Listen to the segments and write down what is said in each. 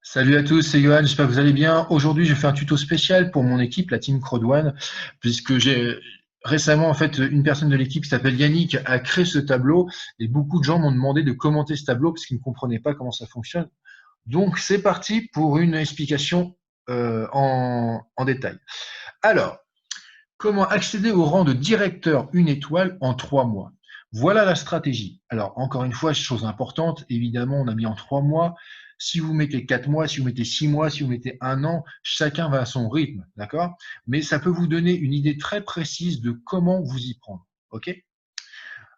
Salut à tous, c'est Johan, j'espère que vous allez bien. Aujourd'hui, je fais un tuto spécial pour mon équipe, la team Crowd1, puisque j'ai récemment, en fait, une personne de l'équipe qui s'appelle Yannick a créé ce tableau et beaucoup de gens m'ont demandé de commenter ce tableau parce qu'ils ne comprenaient pas comment ça fonctionne. Donc, c'est parti pour une explication en détail. Alors, comment accéder au rang de directeur une étoile en 3 mois? Voilà la stratégie. Alors, encore une fois, chose importante, évidemment, on a mis en 3 mois. Si vous mettez 4 mois, si vous mettez 6 mois, si vous mettez un an, chacun va à son rythme, d'accord? Mais ça peut vous donner une idée très précise de comment vous y prendre, ok?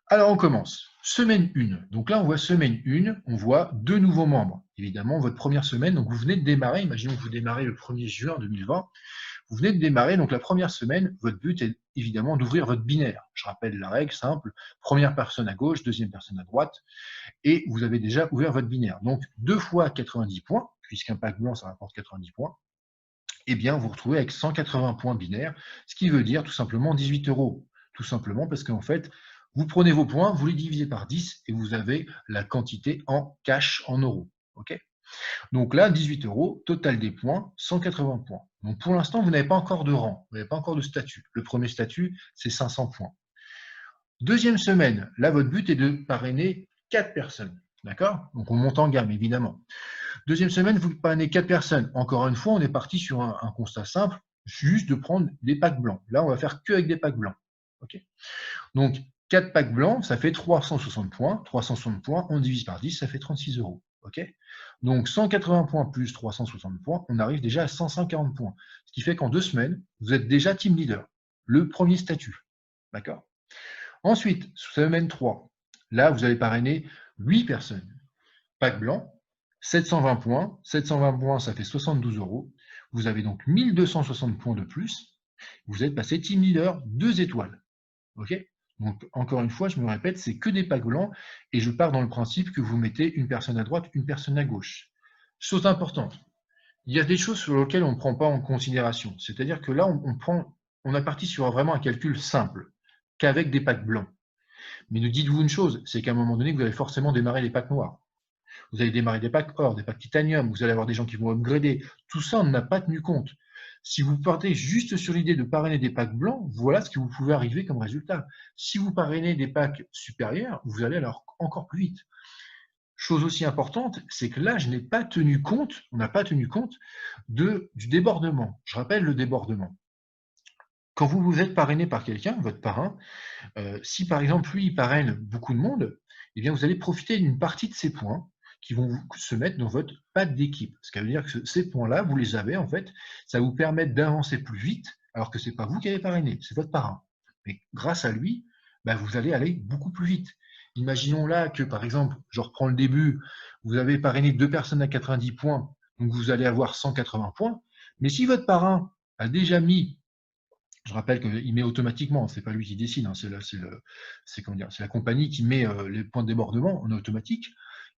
Alors, on commence. Semaine 1. Donc là, on voit semaine 1, on voit 2 nouveaux membres. Évidemment, votre première semaine, donc vous venez de démarrer, imaginons que vous démarrez le 1er juin 2020. Vous venez de démarrer, donc la première semaine, votre but est évidemment d'ouvrir votre binaire. Je rappelle la règle simple, première personne à gauche, deuxième personne à droite, et vous avez déjà ouvert votre binaire. Donc 2 fois 90 points, puisqu'un pack blanc, ça rapporte 90 points, eh bien vous vous retrouvez avec 180 points binaires, ce qui veut dire tout simplement 18 euros. Tout simplement parce qu'en fait, vous prenez vos points, vous les divisez par 10 et vous avez la quantité en cash, en euros. Ok? Donc là, 18 euros, total des points, 180 points. Donc pour l'instant, vous n'avez pas encore de rang, vous n'avez pas encore de statut. Le premier statut, c'est 500 points. Deuxième semaine, là, votre but est de parrainer 4 personnes. D'accord? Donc on monte en gamme, évidemment. Deuxième semaine, vous parrainez 4 personnes. Encore une fois, on est parti sur un constat simple, juste de prendre des packs blancs. Là, on va faire que avec des packs blancs. Ok? Donc 4 packs blancs, ça fait 360 points. 360 points, on divise par 10, ça fait 36 euros. Ok? Donc 180 points plus 360 points, on arrive déjà à 540 points. Ce qui fait qu'en 2 semaines, vous êtes déjà team leader. Le premier statut. D'accord? Ensuite, semaine 3, là, vous allez parrainer 8 personnes. Pack blanc, 720 points. 720 points, ça fait 72 euros. Vous avez donc 1260 points de plus. Vous êtes passé team leader 2 étoiles. Ok? Donc, encore une fois, je me répète, c'est que des packs blancs et je pars dans le principe que vous mettez une personne à droite, une personne à gauche. Chose importante, il y a des choses sur lesquelles on ne prend pas en considération. C'est-à-dire que là, on a parti sur vraiment un calcul simple, qu'avec des packs blancs. Mais ne dites-vous une chose, c'est qu'à un moment donné, vous allez forcément démarrer les packs noirs. Vous allez démarrer des packs or, des packs titanium, vous allez avoir des gens qui vont upgrader. Tout ça, on n'a pas tenu compte. Si vous partez juste sur l'idée de parrainer des packs blancs, voilà ce que vous pouvez arriver comme résultat. Si vous parrainez des packs supérieurs, vous allez alors encore plus vite. Chose aussi importante, c'est que là, je n'ai pas tenu compte, on n'a pas tenu compte du débordement. Je rappelle le débordement. Quand vous vous êtes parrainé par quelqu'un, votre parrain, si par exemple lui, il parraine beaucoup de monde, eh bien vous allez profiter d'une partie de ces points qui vont se mettre dans votre pack d'équipe. Ce qui veut dire que ces points-là, vous les avez en fait, ça vous permet d'avancer plus vite, alors que ce n'est pas vous qui avez parrainé, c'est votre parrain. Mais grâce à lui, bah, vous allez aller beaucoup plus vite. Imaginons là que, par exemple, je reprends le début, vous avez parrainé 2 personnes à 90 points, donc vous allez avoir 180 points. Mais si votre parrain a déjà mis, je rappelle qu'il met automatiquement, c'est pas lui qui décide, hein, c'est la compagnie qui met les points de débordement en automatique.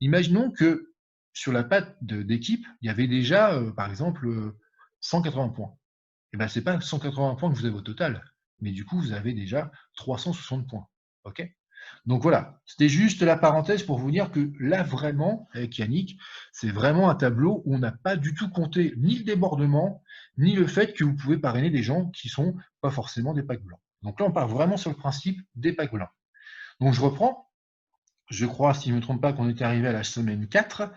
Imaginons que sur la patte d'équipe, il y avait déjà, par exemple, 180 points. Et ben, c'est pas 180 points que vous avez au total, mais du coup, vous avez déjà 360 points. Ok? Donc voilà, c'était juste la parenthèse pour vous dire que là, vraiment, avec Yannick, c'est vraiment un tableau où on n'a pas du tout compté ni le débordement, ni le fait que vous pouvez parrainer des gens qui sont pas forcément des packs blancs. Donc là, on part vraiment sur le principe des packs blancs. Donc je reprends. Je crois, si je ne me trompe pas, qu'on était arrivé à la semaine 4.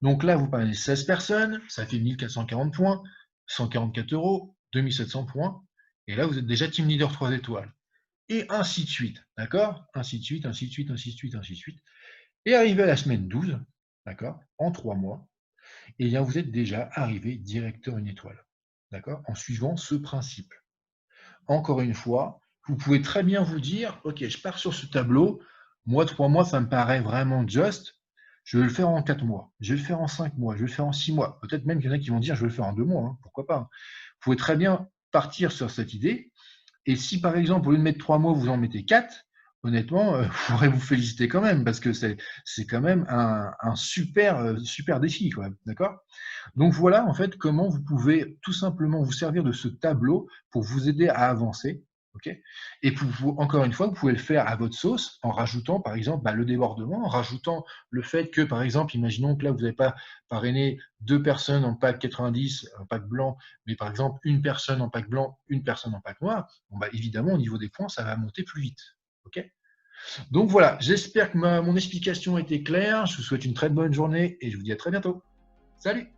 Donc là, vous parrainez 16 personnes, ça fait 1440 points, 144 euros, 2700 points. Et là, vous êtes déjà team leader 3 étoiles. Et ainsi de suite, d'accord? Ainsi de suite, ainsi de suite, ainsi de suite, ainsi de suite. Et arrivé à la semaine 12, d'accord? En 3 mois, et bien vous êtes déjà arrivé directeur une étoile, d'accord? En suivant ce principe. Encore une fois, vous pouvez très bien vous dire, ok, je pars sur ce tableau, moi 3 mois, ça me paraît vraiment just, je vais le faire en 4 mois, je vais le faire en 5 mois, je vais le faire en 6 mois. Peut-être même qu'il y en a qui vont dire, je vais le faire en 2 mois, hein, pourquoi pas. Vous pouvez très bien partir sur cette idée. Et si par exemple, au lieu de mettre 3 mois, vous en mettez 4, honnêtement, je pourrais vous féliciter quand même, parce que c'est quand même un super, super défi, quoi. D'accord? Donc voilà, en fait, comment vous pouvez tout simplement vous servir de ce tableau pour vous aider à avancer. OK? Et encore une fois, vous pouvez le faire à votre sauce en rajoutant, par exemple, le débordement, en rajoutant le fait que, par exemple, imaginons que là, vous n'avez pas parrainé 2 personnes en pack 90, en pack blanc, mais par exemple, une personne en pack blanc, une personne en pack noir. Bon, évidemment, au niveau des points, ça va monter plus vite. OK? Donc voilà, j'espère que mon explication était claire. Je vous souhaite une très bonne journée et je vous dis à très bientôt. Salut!